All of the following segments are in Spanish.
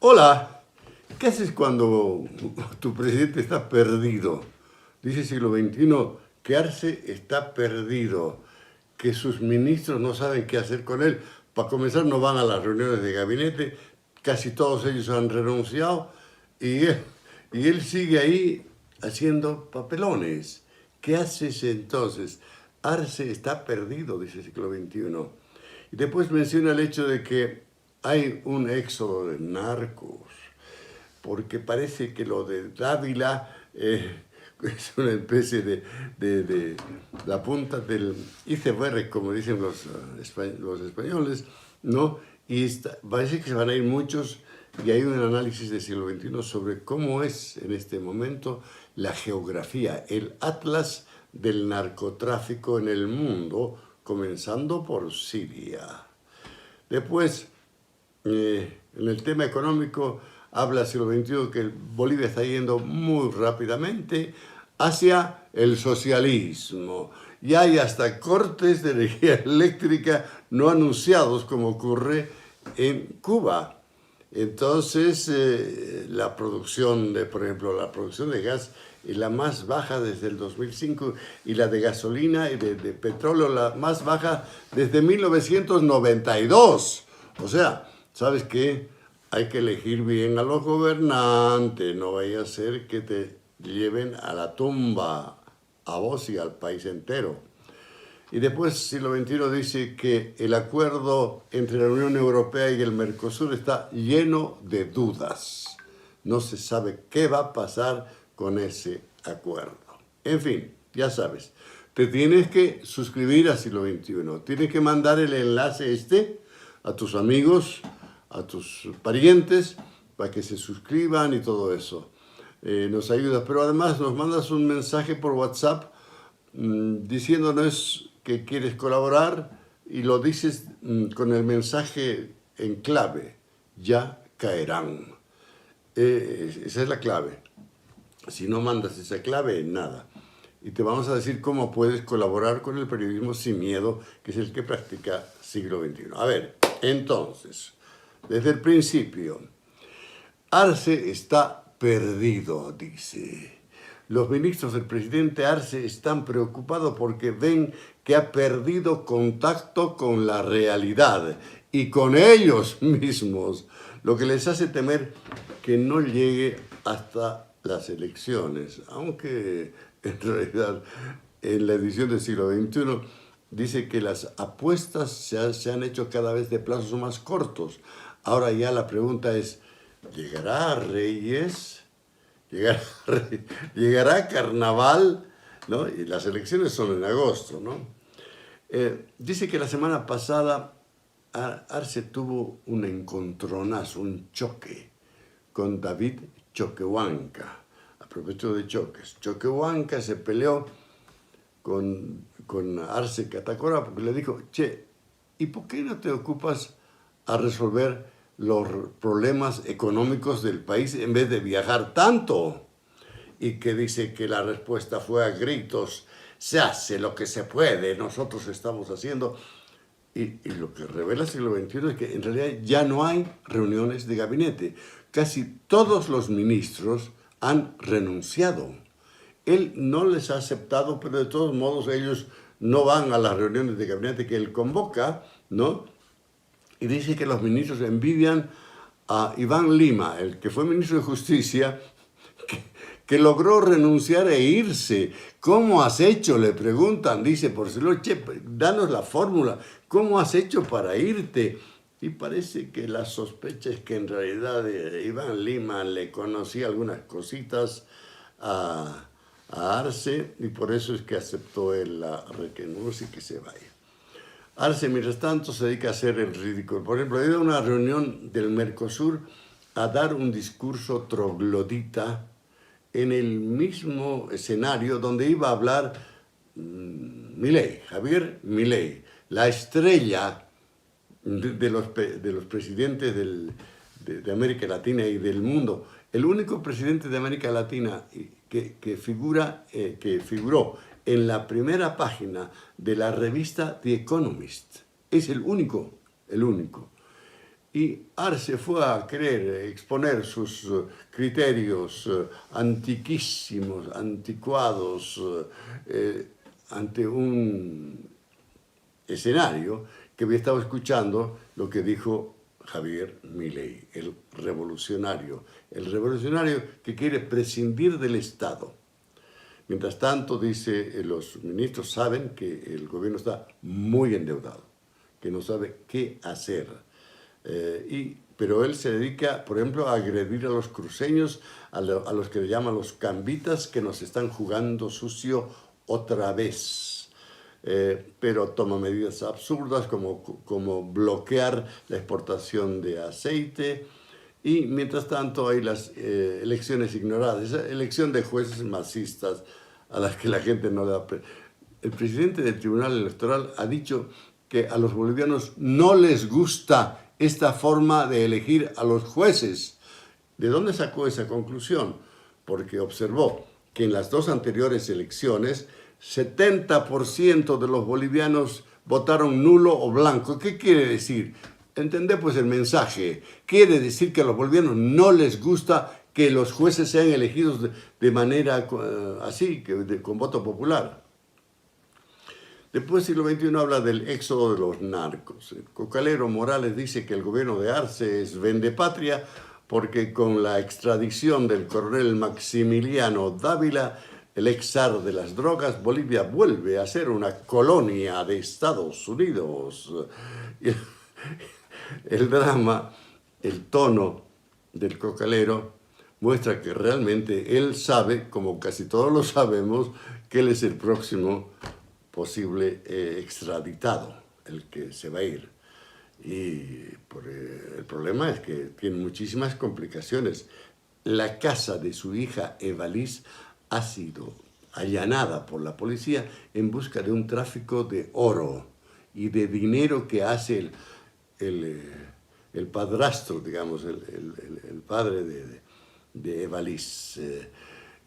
Hola, ¿qué haces cuando tu presidente está perdido? Dice siglo XXI que Arce está perdido, que sus ministros no saben qué hacer con él. Para comenzar, no van a las reuniones de gabinete, casi todos ellos han renunciado y él sigue ahí haciendo papelones. ¿Qué haces entonces? Arce está perdido, dice el siglo XXI. Y después menciona el hecho de que hay un éxodo de narcos, porque parece que lo de Dávila es una especie de la punta del iceberg, como dicen los españoles, ¿no? Y parece que se van a ir muchos, y hay un análisis del siglo XXI sobre cómo es en este momento la geografía, el atlas del narcotráfico en el mundo, comenzando por Siria. Después, en el tema económico, habla el siglo XXI que Bolivia está yendo muy rápidamente hacia el socialismo. Y hay hasta cortes de energía eléctrica no anunciados, como ocurre en Cuba. Entonces, la producción por ejemplo, la producción de gas es la más baja desde el 2005 y la de gasolina y de petróleo la más baja desde 1992. O sea, ¿sabes qué? Hay que elegir bien a los gobernantes, no vaya a ser que te lleven a la tumba, a vos y al país entero. Y después, siglo XXI dice que el acuerdo entre la Unión Europea y el Mercosur está lleno de dudas. No se sabe qué va a pasar con ese acuerdo. En fin, ya sabes, te tienes que suscribir a siglo XXI. Tienes que mandar el enlace a tus amigos, a tus parientes, para que se suscriban y todo eso. Nos ayuda, pero además nos mandas un mensaje por WhatsApp diciéndonos que quieres colaborar y lo dices con el mensaje en clave: ya caerán. Esa es la clave. Si no mandas esa clave, nada. Y te vamos a decir cómo puedes colaborar con el periodismo sin miedo, que es el que practica siglo XXI. A ver, entonces, desde el principio, Arce está perdido, dice. Los ministros del presidente Arce están preocupados porque ven que ha perdido contacto con la realidad y con ellos mismos, lo que les hace temer que no llegue hasta las elecciones, aunque en realidad en la edición del siglo XXI dice que las apuestas se han hecho cada vez de plazos más cortos. Ahora ya la pregunta es, ¿llegará Reyes? ¿Llegará Carnaval? ¿No? Y las elecciones son en agosto, ¿no? Dice que la semana pasada Arce tuvo un encontronazo, un choque con David Choquehuanca. A propósito de choques, Choquehuanca se peleó con Arce Catacora porque le dijo: che, ¿y por qué no te ocupas a resolver los problemas económicos del país en vez de viajar tanto? Y que dice que la respuesta fue a gritos: se hace lo que se puede, nosotros estamos haciendo. Y lo que revela el siglo XXI es que en realidad ya no hay reuniones de gabinete. Casi todos los ministros han renunciado. Él no les ha aceptado, pero de todos modos ellos no van a las reuniones de gabinete que él convoca, ¿no? Y dice que los ministros envidian a Iván Lima, el que fue ministro de Justicia, que logró renunciar e irse. ¿Cómo has hecho?, le preguntan. Dice, por si lo, che, danos la fórmula. ¿Cómo has hecho para irte? Y parece que la sospecha es que en realidad Iván Lima le conocía algunas cositas a Arce, y por eso es que aceptó él la renuncia y que se vaya. Arce, mientras tanto, se dedica a hacer el ridículo. Por ejemplo, ha ido a una reunión del Mercosur a dar un discurso troglodita en el mismo escenario donde iba a hablar Milei, Javier Milei, la estrella de los presidentes de América Latina y del mundo, el único presidente de América Latina que figuró en la primera página de la revista The Economist. Es el único, el único. Y Arce fue a querer exponer sus criterios antiquísimos, anticuados, ante un escenario que había estado escuchando lo que dijo Javier Milei, el revolucionario que quiere prescindir del Estado. Mientras tanto, dice, los ministros saben que el gobierno está muy endeudado, que no sabe qué hacer. Pero él se dedica, por ejemplo, a agredir a los cruceños, a los que le llaman los cambitas, que nos están jugando sucio otra vez. Pero toma medidas absurdas como bloquear la exportación de aceite. Y mientras tanto hay las elecciones ignoradas, esa elección de jueces masistas a las que la gente no le da. El presidente del Tribunal Electoral ha dicho que a los bolivianos no les gusta esta forma de elegir a los jueces. ¿De dónde sacó esa conclusión? Porque observó que en las dos anteriores elecciones 70% de los bolivianos votaron nulo o blanco. ¿Qué quiere decir? Entendé pues el mensaje. Quiere decir que a los bolivianos no les gusta que los jueces sean elegidos de manera así, con voto popular. Después, siglo XXI habla del éxodo de los narcos. El cocalero Morales dice que el gobierno de Arce es vendepatria porque con la extradición del coronel Maximiliano Dávila, el ex zar de las drogas, Bolivia vuelve a ser una colonia de Estados Unidos. El drama, el tono del cocalero muestra que realmente él sabe, como casi todos lo sabemos, que él es el próximo posible extraditado, el que se va a ir. Y el problema es que tiene muchísimas complicaciones. La casa de su hija Evalis ha sido allanada por la policía en busca de un tráfico de oro y de dinero que hace el padrastro, digamos, el padre de Evalis.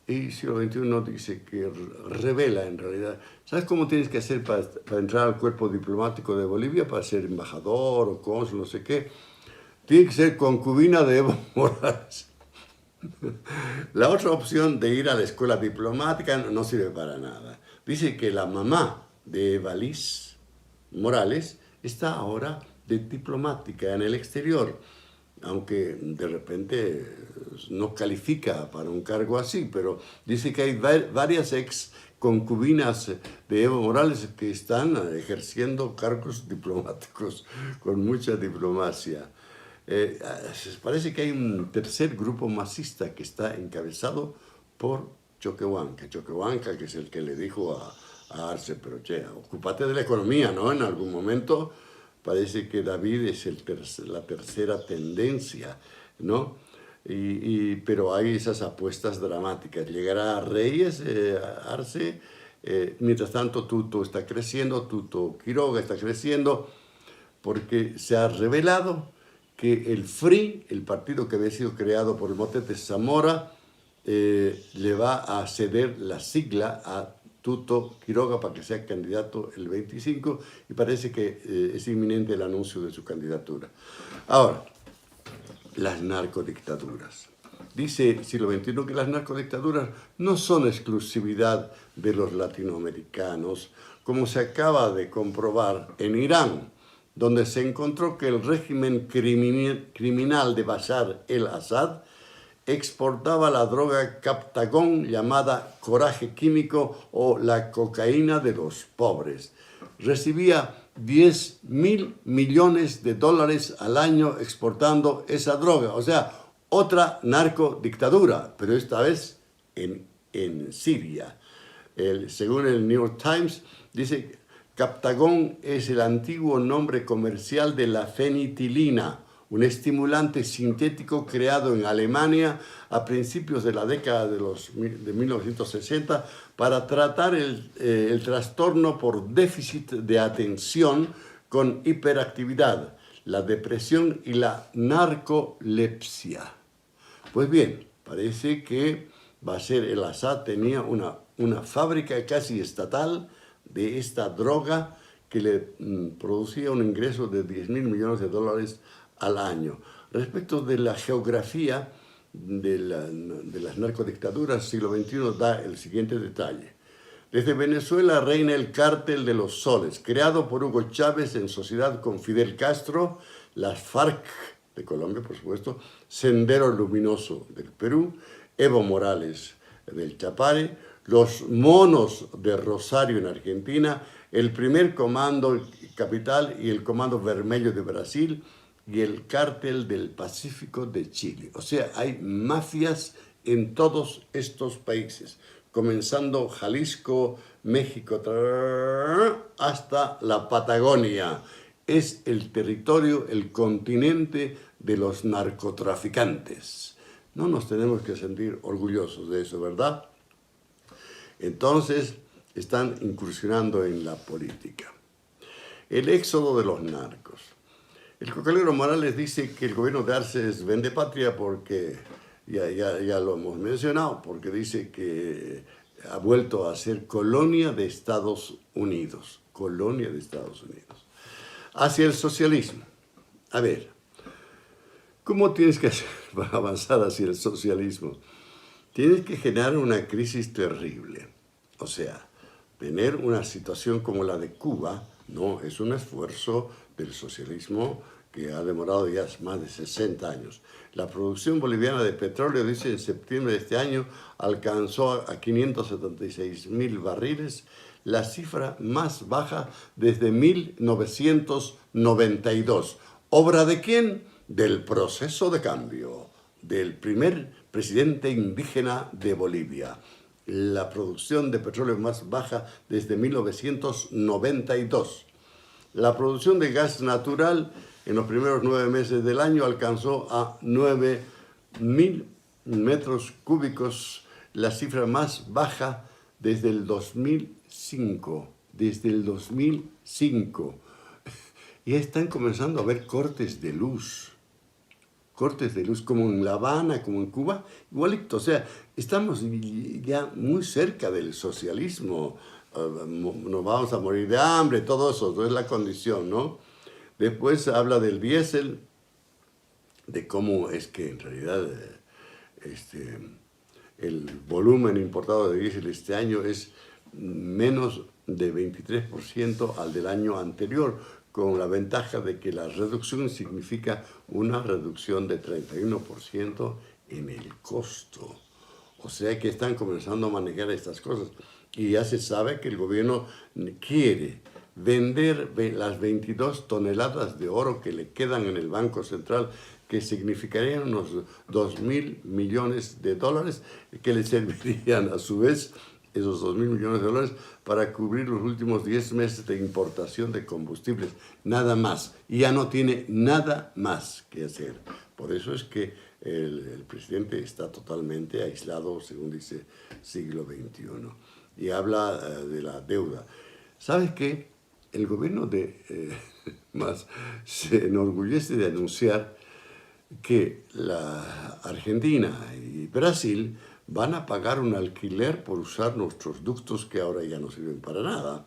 Y siglo XXI dice que revela en realidad. ¿Sabes cómo tienes que hacer para entrar al cuerpo diplomático de Bolivia, para ser embajador o cónsul, no sé qué? Tiene que ser concubina de Evo Morales. La otra opción de ir a la escuela diplomática no sirve para nada. Dice que la mamá de Evalis Morales está ahora de diplomática en el exterior, aunque de repente no califica para un cargo así, pero dice que hay varias ex concubinas de Evo Morales que están ejerciendo cargos diplomáticos con mucha diplomacia. Parece que hay un tercer grupo masista que está encabezado por Choquehuanca. Choquehuanca, que es el que le dijo a Arce, pero che, ocúpate de la economía, ¿no? En algún momento parece que David es la tercera tendencia, ¿no? Pero hay esas apuestas dramáticas. Llegará a Reyes, Arce, mientras tanto Tuto está creciendo, Tuto Quiroga está creciendo, porque se ha revelado que el FRI, el partido que había sido creado por el Motete Zamora, le va a ceder la sigla a Tuto Quiroga para que sea candidato el 25 y parece que es inminente el anuncio de su candidatura. Ahora, las narcodictaduras. Dice siglo XXI que las narcodictaduras no son exclusividad de los latinoamericanos, como se acaba de comprobar en Irán, donde se encontró que el régimen criminal de Bashar el-Assad exportaba la droga Captagon llamada coraje químico o la cocaína de los pobres. Recibía 10.000 millones de dólares al año exportando esa droga. O sea, otra narcodictadura, pero esta vez en Siria. Según el New York Times, dice Captagon es el antiguo nombre comercial de la fenitilina, un estimulante sintético creado en Alemania a principios de la década de 1960 para tratar el trastorno por déficit de atención con hiperactividad, la depresión y la narcolepsia. Pues bien, parece que Bashar el-Assad tenía una fábrica casi estatal de esta droga que le producía un ingreso de 10.000 millones de dólares al año. Respecto de la geografía de las narcodictaduras, siglo XXI da el siguiente detalle. Desde Venezuela reina el cártel de los soles, creado por Hugo Chávez en sociedad con Fidel Castro, las FARC de Colombia, por supuesto, Sendero Luminoso del Perú, Evo Morales del Chapare, los Monos de Rosario en Argentina, el primer Comando Capital y el Comando Vermelho de Brasil y el Cártel del Pacífico de Chile. O sea, hay mafias en todos estos países, comenzando Jalisco, México, hasta la Patagonia. Es el territorio, el continente de los narcotraficantes. No nos tenemos que sentir orgullosos de eso, ¿verdad? Entonces, están incursionando en la política. El éxodo de los narcos. El cocalero Morales dice que el gobierno de Arce es vendepatria porque, ya lo hemos mencionado, porque dice que ha vuelto a ser colonia de Estados Unidos. Colonia de Estados Unidos. Hacia el socialismo. A ver, ¿cómo tienes que hacer para avanzar hacia el socialismo? Tienes que generar una crisis terrible. O sea, tener una situación como la de Cuba, no, es un esfuerzo del socialismo que ha demorado ya más de 60 años. La producción boliviana de petróleo, dice, en septiembre de este año alcanzó a 576.000 barriles, la cifra más baja desde 1992. ¿Obra de quién? Del proceso de cambio, del primer presidente indígena de Bolivia. La producción de petróleo más baja desde 1992. La producción de gas natural en los primeros 9 meses del año alcanzó a 9.000 metros cúbicos, la cifra más baja desde el 2005. Desde el 2005. Ya están comenzando a haber cortes de luz. Cortes de luz como en La Habana, como en Cuba, igualito. O sea, estamos ya muy cerca del socialismo. Nos vamos a morir de hambre, todo eso, no es la condición, ¿no? Después habla del diésel, de cómo es que en realidad el volumen importado de diésel este año es menos de 23% al del año anterior, con la ventaja de que la reducción significa una reducción de 31% en el costo. O sea que están comenzando a manejar estas cosas. Y ya se sabe que el gobierno quiere vender las 22 toneladas de oro que le quedan en el Banco Central, que significarían unos 2.000 millones de dólares, que le servirían a su vez esos 2.000 millones de dólares para cubrir los últimos 10 meses de importación de combustibles, nada más. Y ya no tiene nada más que hacer. Por eso es que el presidente está totalmente aislado, según dice siglo XXI. Y habla de la deuda. ¿Sabes qué? El gobierno más se enorgullece de anunciar que la Argentina y Brasil van a pagar un alquiler por usar nuestros ductos que ahora ya no sirven para nada,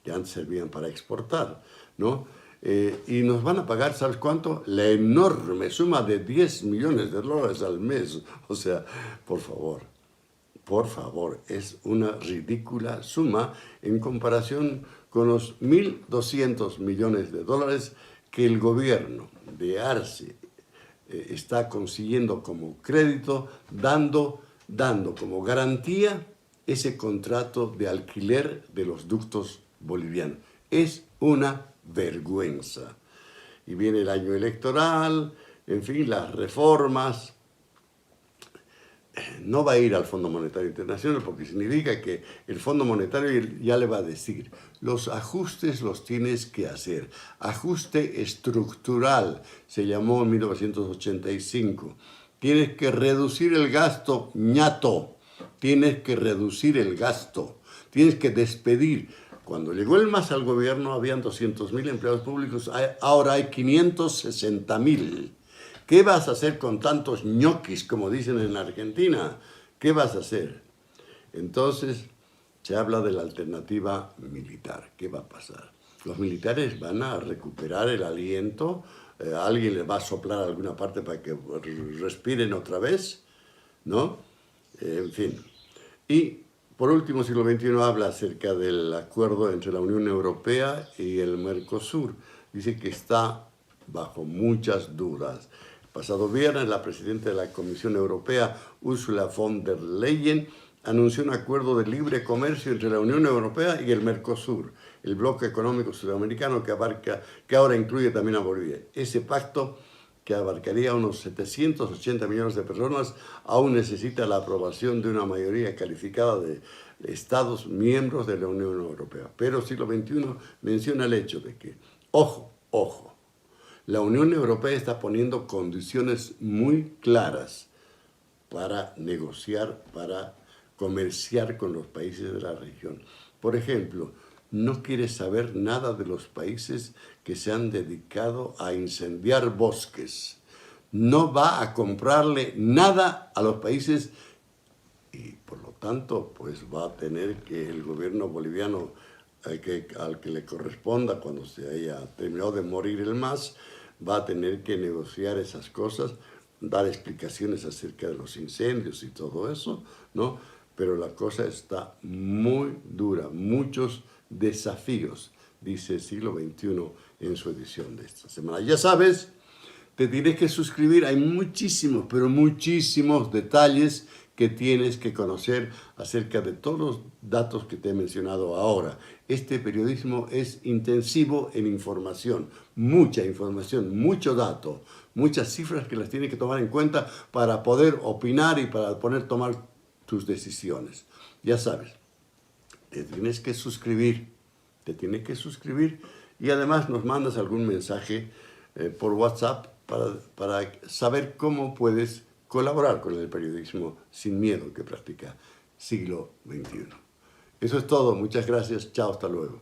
que antes servían para exportar, ¿no? Y nos van a pagar, ¿sabes cuánto? La enorme suma de 10 millones de dólares al mes. O sea, por favor, es una ridícula suma en comparación con los 1.200 millones de dólares que el gobierno de Arce está consiguiendo como crédito, dando como garantía ese contrato de alquiler de los ductos bolivianos. Es una vergüenza. Y viene el año electoral, en fin, las reformas. No va a ir al Fondo Monetario Internacional porque significa que el Fondo Monetario ya le va a decir, los ajustes los tienes que hacer. Ajuste estructural, se llamó en 1985. Tienes que reducir el gasto, ñato. Tienes que reducir el gasto. Tienes que despedir. Cuando llegó el MAS al gobierno habían 200.000 empleados públicos, ahora hay 560.000. ¿Qué vas a hacer con tantos ñoquis, como dicen en la Argentina? ¿Qué vas a hacer? Entonces, se habla de la alternativa militar. ¿Qué va a pasar? los militares van a recuperar el aliento, alguien les va a soplar a alguna parte para que respiren otra vez, ¿no? En fin. Y por último, siglo XXI habla acerca del acuerdo entre la Unión Europea y el Mercosur. Dice que está bajo muchas dudas. El pasado viernes, la presidenta de la Comisión Europea, Ursula von der Leyen, anunció un acuerdo de libre comercio entre la Unión Europea y el Mercosur, el bloque económico sudamericano que ahora incluye también a Bolivia. Ese pacto, que abarcaría unos 780 millones de personas, aún necesita la aprobación de una mayoría calificada de Estados miembros de la Unión Europea. Pero siglo XXI menciona el hecho de que, ojo, la Unión Europea está poniendo condiciones muy claras para negociar, para comerciar con los países de la región. Por ejemplo, no quiere saber nada de los países que se han dedicado a incendiar bosques. No va a comprarle nada a los países y por lo tanto pues va a tener que el gobierno boliviano al que le corresponda cuando se haya terminado de morir el MAS, va a tener que negociar esas cosas, dar explicaciones acerca de los incendios y todo eso, ¿no? Pero la cosa está muy dura, muchos desafíos, dice Siglo XXI en su edición de esta semana. Ya sabes, te tienes que suscribir, hay muchísimos, pero muchísimos detalles que tienes que conocer acerca de todos los datos que te he mencionado ahora. Este periodismo es intensivo en información, mucha información, mucho dato, muchas cifras que las tienes que tomar en cuenta para poder opinar y para poder tomar tus decisiones. Ya sabes, te tienes que suscribir y además nos mandas algún mensaje por WhatsApp para saber cómo puedes colaborar con el periodismo sin miedo que practica Siglo XXI. Eso es todo, muchas gracias, chao, hasta luego.